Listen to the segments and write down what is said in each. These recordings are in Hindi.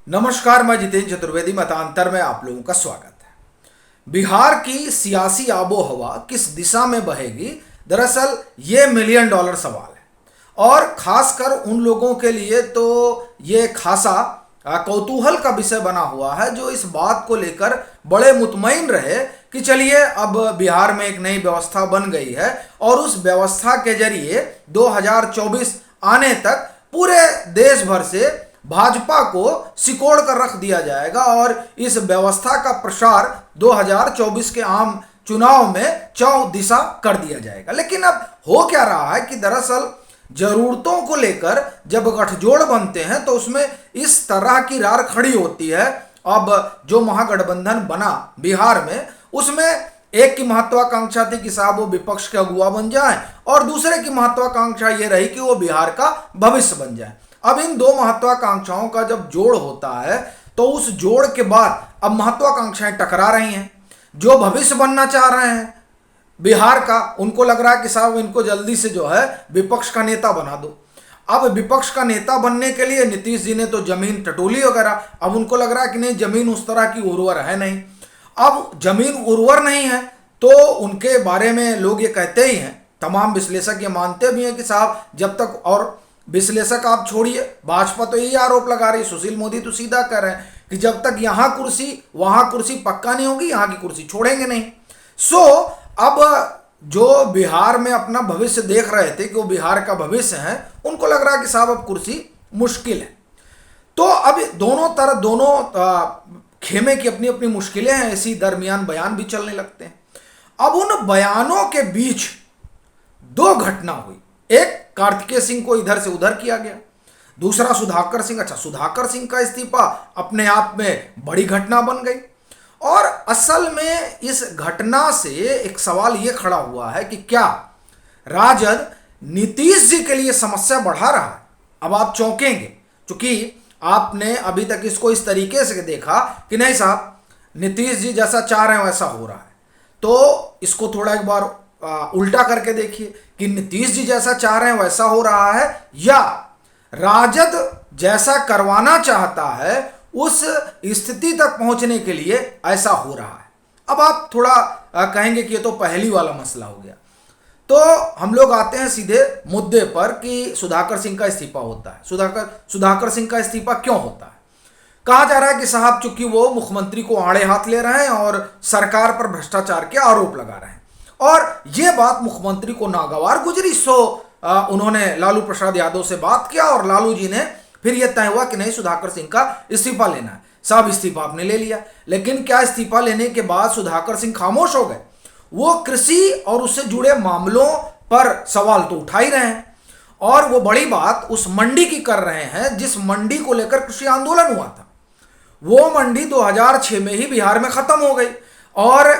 नमस्कार, मैं जितेंद्र चतुर्वेदी मतांतर में आप लोगों का स्वागत है। बिहार की सियासी आबो हवा किस दिशा में बहेगी, दरअसल ये मिलियन डॉलर सवाल है और खासकर उन लोगों के लिए तो ये खासा कौतूहल का विषय बना हुआ है जो इस बात को लेकर बड़े मुतमईन रहे कि चलिए अब बिहार में एक नई व्यवस्था बन गई है और उस व्यवस्था के जरिए 2024 आने तक पूरे देश भर से भाजपा को सिकोड़ कर रख दिया जाएगा और इस व्यवस्था का प्रसार 2024 के आम चुनाव में चौदिशा कर दिया जाएगा। लेकिन अब हो क्या रहा है कि दरअसल जरूरतों को लेकर जब गठजोड़ बनते हैं तो उसमें इस तरह की रार खड़ी होती है। अब जो महागठबंधन बना बिहार में, उसमें एक की महत्वाकांक्षा थी कि साहब वो विपक्ष के अगुवा बन जाए और दूसरे की महत्वाकांक्षा ये रही कि वो बिहार का भविष्य बन जाए। अब इन दो महत्वाकांक्षाओं का जब जोड़ होता है तो उस जोड़ के बाद अब महत्वाकांक्षाएं टकरा रही हैं। जो भविष्य बनना चाह रहे हैं बिहार का, उनको लग रहा है कि साहब इनको जल्दी से जो है विपक्ष का नेता बना दो। अब विपक्ष का नेता बनने के लिए नीतीश जी ने तो जमीन टटोली वगैरह, अब उनको लग रहा है कि नहीं, जमीन उस तरह की उर्वर है नहीं। अब जमीन उर्वर नहीं है तो उनके बारे में लोग ये कहते ही हैं, तमाम विश्लेषक ये मानते भी हैं कि साहब जब तक, और विश्लेषक आप छोड़िए, भाजपा तो यही आरोप लगा रही है, सुशील मोदी तो सीधा कर रहे हैं कि जब तक यहाँ कुर्सी वहाँ कुर्सी पक्का नहीं होगी, यहाँ की कुर्सी छोड़ेंगे नहीं। अब जो बिहार में अपना भविष्य देख रहे थे कि वो बिहार का भविष्य है, उनको लग रहा है कि साहब अब कुर्सी मुश्किल है। तो अब दोनों खेमे की अपनी अपनी मुश्किलें हैं, इसी दरमियान बयान भी चलने लगते हैं। अब उन बयानों के बीच दो घटना हुई। एक, कार्तिकेय सिंह को इधर से उधर किया गया, दूसरा सुधाकर सिंह। अच्छा, सुधाकर सिंह का इस्तीफा अपने आप में बड़ी घटना बन गई और असल में इस घटना से एक सवाल ये खड़ा हुआ है कि क्या राजद नीतीश जी के लिए समस्या बढ़ा रहा है। अब आप चौंकेंगे क्योंकि आपने अभी तक इसको इस तरीके से देखा कि नहीं साहब, नीतीश जी जैसा चाह रहे हैं वैसा हो रहा है। तो इसको थोड़ा एक बार उल्टा करके देखिए कि नीतीश जी जैसा चाह रहे हैं वैसा हो रहा है या राजद जैसा करवाना चाहता है उस स्थिति तक पहुंचने के लिए ऐसा हो रहा है। अब आप थोड़ा कहेंगे कि ये तो पहली वाला मसला हो गया। तो हम लोग आते हैं सीधे मुद्दे पर कि सुधाकर सिंह का इस्तीफा होता है। सुधाकर सिंह का इस्तीफा क्यों होता है? कहा जा रहा है कि साहब चूंकि वो मुख्यमंत्री को आड़े हाथ ले रहे हैं और सरकार पर भ्रष्टाचार के आरोप लगा रहे हैं और ये बात मुख्यमंत्री को नागवार गुजरी। उन्होंने लालू प्रसाद यादव से बात किया और लालू जी ने फिर यह तय हुआ कि नहीं, सुधाकर सिंह का इस्तीफा लेना है। साहब इस्तीफा आपने ले लिया, लेकिन क्या इस्तीफा लेने के बाद सुधाकर सिंह खामोश हो गए? वो कृषि और उससे जुड़े मामलों पर सवाल तो उठा ही रहे हैं और वो बड़ी बात उस मंडी की कर रहे हैं जिस मंडी को लेकर कृषि आंदोलन हुआ था। वो मंडी 2006 में ही बिहार में खत्म हो गई और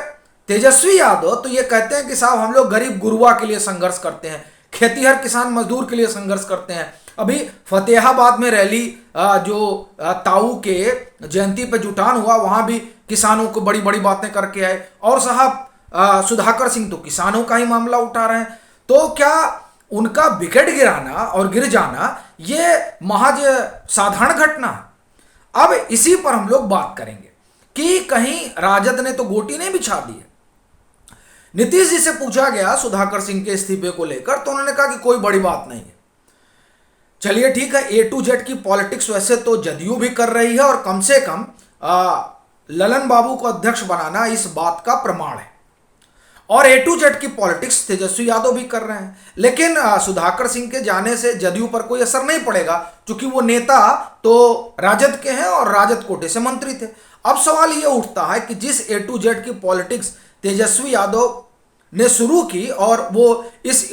तेजस्वी यादव तो ये कहते हैं कि साहब हम लोग गरीब गुरुआ के लिए संघर्ष करते हैं, खेतीहर किसान मजदूर के लिए संघर्ष करते हैं। अभी फतेहाबाद में रैली जो ताऊ के जयंती पे जुटान हुआ, वहां भी किसानों को बड़ी बड़ी बातें करके आए और साहब सुधाकर सिंह तो किसानों का ही मामला उठा रहे हैं। तो क्या उनका विकेट गिराना और गिर जाना ये महज साधारण घटना है? अब इसी पर हम लोग बात करेंगे कि कहीं राजद ने तो गोटी नहीं बिछा दी है। नीतीश जी से पूछा गया सुधाकर सिंह के इस्तीफे को लेकर तो उन्होंने कहा कि कोई बड़ी बात नहीं है। चलिए ठीक है, ए टू जेड की पॉलिटिक्स वैसे तो जदयू भी कर रही है और कम से कम ललन बाबू को अध्यक्ष बनाना इस बात का प्रमाण है और ए टू जेड की पॉलिटिक्स तेजस्वी यादव भी कर रहे हैं। लेकिन सुधाकर सिंह के जाने से जदयू पर कोई असर नहीं पड़ेगा क्योंकि वो नेता तो राजद के हैं और राजद कोटे से मंत्री थे। अब सवाल ये उठता है कि जिस ए टू जेड की पॉलिटिक्स तेजस्वी यादव ने शुरू की और वो इस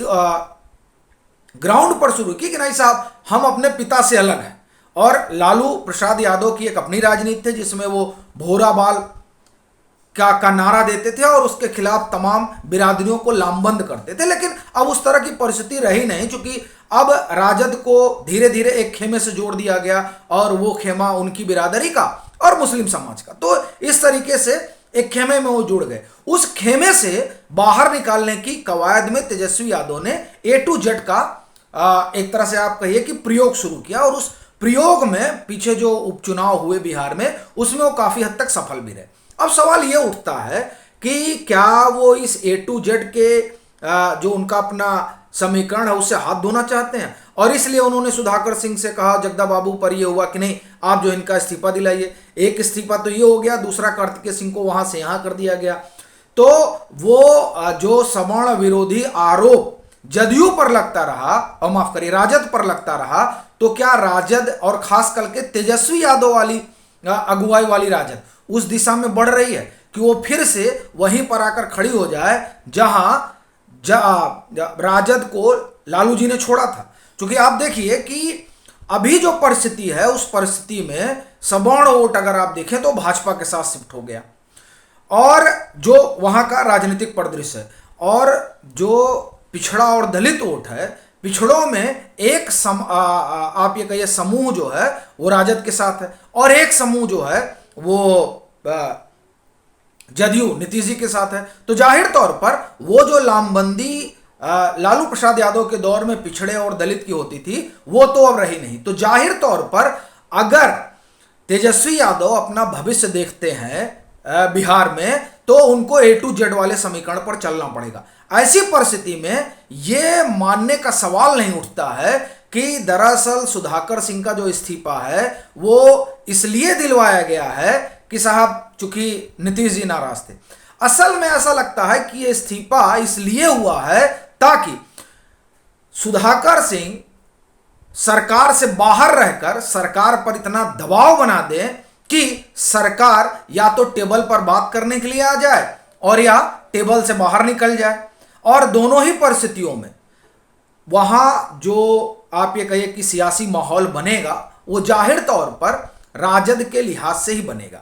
ग्राउंड पर शुरू की कि नहीं साहब हम अपने पिता से अलग हैं, और लालू प्रसाद यादव की एक अपनी राजनीति थी जिसमें वो भोरा बाल का नारा देते थे और उसके खिलाफ तमाम बिरादरियों को लामबंद करते थे। लेकिन अब उस तरह की परिस्थिति रही नहीं क्योंकि अब राजद को धीरे धीरे एक खेमे से जोड़ दिया गया और वो खेमा उनकी बिरादरी का और मुस्लिम समाज का। तो इस तरीके से एक खेमे में वो जुड़ गए। उस खेमे से बाहर निकालने की कवायद में तेजस्वी यादव ने ए टू जेड का एक तरह से आप कहिए कि प्रयोग शुरू किया और उस प्रयोग में पीछे जो उपचुनाव हुए बिहार में उसमें वो काफी हद तक सफल भी रहे। अब सवाल ये उठता है कि क्या वो इस A to Z के जो उनका अपना समीकरण है उससे हाथ धोना चाहते हैं, और इसलिए उन्होंने सुधाकर सिंह से कहा जगदा बाबू पर ये हुआ कि नहीं आप जो इनका इस्तीफा दिलाइए। एक इस्तीफा तो ये हो गया, दूसरा कार्तिकेय सिंह को वहां से यहां कर दिया गया। तो वो जो सवर्ण विरोधी आरोप जदयू पर लगता रहा, और माफ करिए राजद पर लगता रहा, तो क्या राजद और खास करके तेजस्वी यादव वाली अगुवाई वाली राजद उस दिशा में बढ़ रही है कि वो फिर से वहीं पर आकर खड़ी हो जाए जहां राजद को लालू जी ने छोड़ा था। क्योंकि आप देखिए कि अभी जो परिस्थिति है उस परिस्थिति में सवर्ण वोट अगर आप देखें तो भाजपा के साथ शिफ्ट हो गया, और जो वहां का राजनीतिक परिदृश्य है, और जो पिछड़ा और दलित वोट है, पिछड़ों में एक आप ये कहिए समूह जो है वो राजद के साथ है, और एक समूह जो है वो जदयू नीतीश जी के साथ है। तो जाहिर तौर पर वो जो लामबंदी लालू प्रसाद यादव के दौर में पिछड़े और दलित की होती थी वो तो अब रही नहीं। तो जाहिर तौर पर अगर तेजस्वी यादव अपना भविष्य देखते हैं बिहार में तो उनको A to Z वाले समीकरण पर चलना पड़ेगा। ऐसी परिस्थिति में यह मानने का सवाल नहीं उठता है कि दरअसल सुधाकर सिंह का जो इस्तीफा है वो इसलिए दिलवाया गया है कि साहब चूंकि नीतीश जी नाराज थे। असल में ऐसा लगता है कि यह इस्तीफा इसलिए हुआ है ताकि सुधाकर सिंह सरकार से बाहर रहकर सरकार पर इतना दबाव बना दे कि सरकार या तो टेबल पर बात करने के लिए आ जाए और या टेबल से बाहर निकल जाए। और दोनों ही परिस्थितियों में वहां जो आप ये कहिए कि सियासी माहौल बनेगा वो जाहिर तौर पर राजद के लिहाज से ही बनेगा।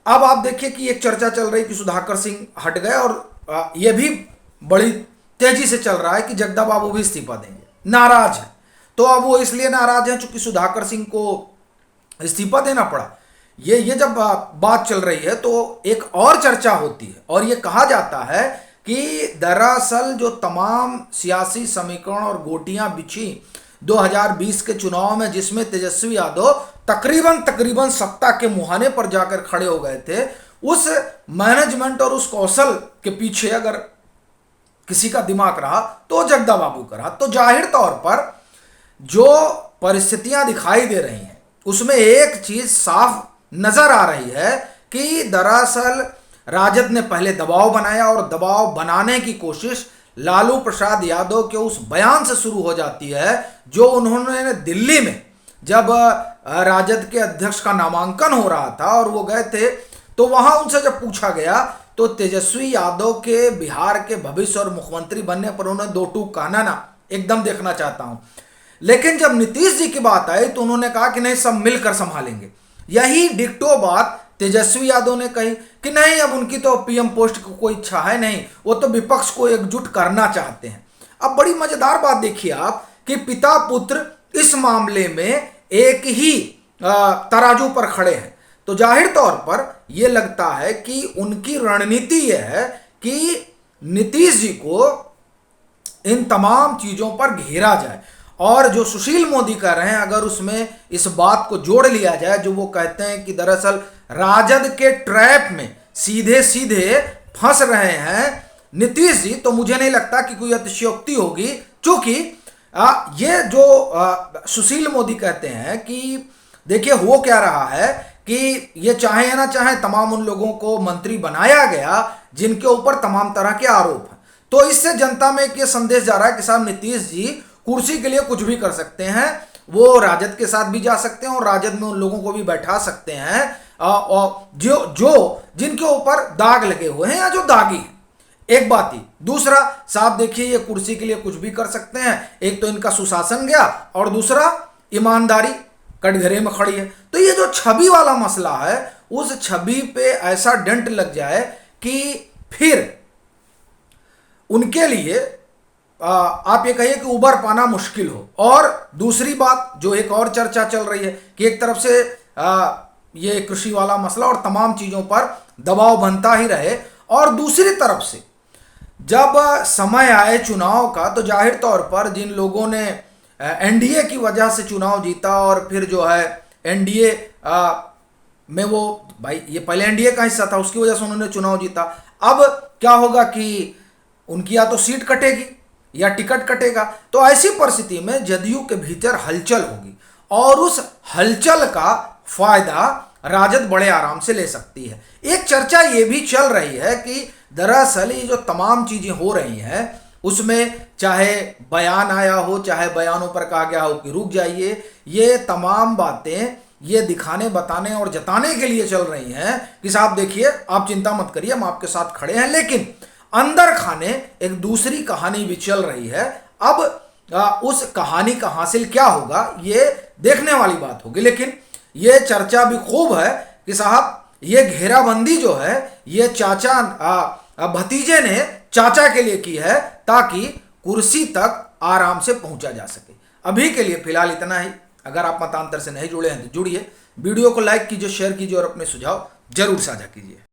अब आप देखिए कि एक चर्चा चल रही कि सुधाकर सिंह हट गए, और यह भी बड़ी तेजी से चल रहा है कि जगदा बाबू भी इस्तीफा देंगे, नाराज है। तो अब वो इसलिए नाराज हैं चूंकि सुधाकर सिंह को इस्तीफा देना पड़ा। ये जब बात चल रही है तो एक और चर्चा होती है, और ये कहा जाता है कि दरअसल जो तमाम सियासी समीकरण और गोटियां बिछी 2020 के चुनाव में, जिसमें तेजस्वी यादव तकरीबन सत्ता के मुहाने पर जाकर खड़े हो गए थे, उस मैनेजमेंट और उस कौशल के पीछे अगर किसी का दिमाग रहा तो जगदा बाबू का रहा। तो जाहिर तौर पर जो परिस्थितियां दिखाई दे रही हैं उसमें एक चीज साफ नजर आ रही है कि दरअसल राजद ने पहले दबाव बनाया, और दबाव बनाने की कोशिश लालू प्रसाद यादव के उस बयान से शुरू हो जाती है जो उन्होंने दिल्ली में जब राजद के अध्यक्ष का नामांकन हो रहा था और वो गए थे, तो वहां उनसे जब पूछा गया तो तेजस्वी यादव के बिहार के भविष्य और मुख्यमंत्री बनने पर उन्होंने दो टूक कहा ना एकदम देखना चाहता हूं। लेकिन जब नीतीश जी की बात आई तो उन्होंने कहा कि नहीं सब मिलकर संभालेंगे। यही डिक्टो बात तेजस्वी यादव ने कही कि नहीं अब उनकी तो पीएम पोस्ट की कोई इच्छा है नहीं, वो तो विपक्ष को एकजुट करना चाहते हैं। अब बड़ी मजेदार बात देखिए आप कि पिता पुत्र इस मामले में एक ही तराजू पर खड़े हैं। तो जाहिर तौर पर यह लगता है कि उनकी रणनीति यह है कि नीतीश जी को इन तमाम चीजों पर घेरा जाए, और जो सुशील मोदी कह रहे हैं अगर उसमें इस बात को जोड़ लिया जाए जो वो कहते हैं कि दरअसल राजद के ट्रैप में सीधे सीधे फंस रहे हैं नीतीश जी, तो मुझे नहीं लगता कि कोई अतिशयोक्ति होगी। क्योंकि ये जो सुशील मोदी कहते हैं कि देखिए हो क्या रहा है कि ये चाहे या ना चाहे तमाम उन लोगों को मंत्री बनाया गया जिनके ऊपर तमाम तरह के आरोप हैं। तो इससे जनता में एक ये संदेश जा रहा है कि साहब नीतीश जी कुर्सी के लिए कुछ भी कर सकते हैं, वो राजद के साथ भी जा सकते हैं और राजद में उन लोगों को भी बैठा सकते हैं और जो जिनके ऊपर दाग लगे हुए हैं या जो दागी हैं। एक बात ही, दूसरा साहब देखिए ये कुर्सी के लिए कुछ भी कर सकते हैं, एक तो इनका सुशासन गया और दूसरा ईमानदारी कटघरे में खड़ी है। तो ये जो छवि वाला मसला है उस छवि पे ऐसा डेंट लग जाए कि फिर उनके लिए आप ये कहिए कि उबर पाना मुश्किल हो। और दूसरी बात जो एक और चर्चा चल रही है कि एक तरफ से ये कृषि वाला मसला और तमाम चीजों पर दबाव बनता ही रहे, और दूसरी तरफ से जब समय आए चुनाव का तो जाहिर तौर पर जिन लोगों ने एनडीए की वजह से चुनाव जीता और फिर जो है एनडीए में वो भाई ये पहले एनडीए का हिस्सा था, उसकी वजह से उन्होंने चुनाव जीता। अब क्या होगा कि उनकी या तो सीट कटेगी या टिकट कटेगा। तो ऐसी परिस्थिति में जदयू के भीतर हलचल होगी और उस हलचल का फायदा राजद बड़े आराम से ले सकती है। एक चर्चा ये भी चल रही है कि दरअसल ये जो तमाम चीजें हो रही हैं उसमें चाहे बयान आया हो, चाहे बयानों पर कहा गया हो कि रुक जाइए, ये तमाम बातें ये दिखाने बताने और जताने के लिए चल रही हैं कि साहब देखिए आप चिंता मत करिए हम आपके साथ खड़े हैं। लेकिन अंदर खाने एक दूसरी कहानी भी चल रही है। अब उस कहानी का हासिल क्या होगा ये देखने वाली बात होगी। लेकिन ये चर्चा भी खूब है कि साहब ये घेराबंदी जो है ये चाचा भतीजे ने चाचा के लिए की है ताकि कुर्सी तक आराम से पहुंचा जा सके। अभी के लिए फिलहाल इतना ही। अगर आप मतांतर से नहीं जुड़े हैं तो जुड़िए, वीडियो को लाइक कीजिए, शेयर कीजिए और अपने सुझाव जरूर साझा कीजिए।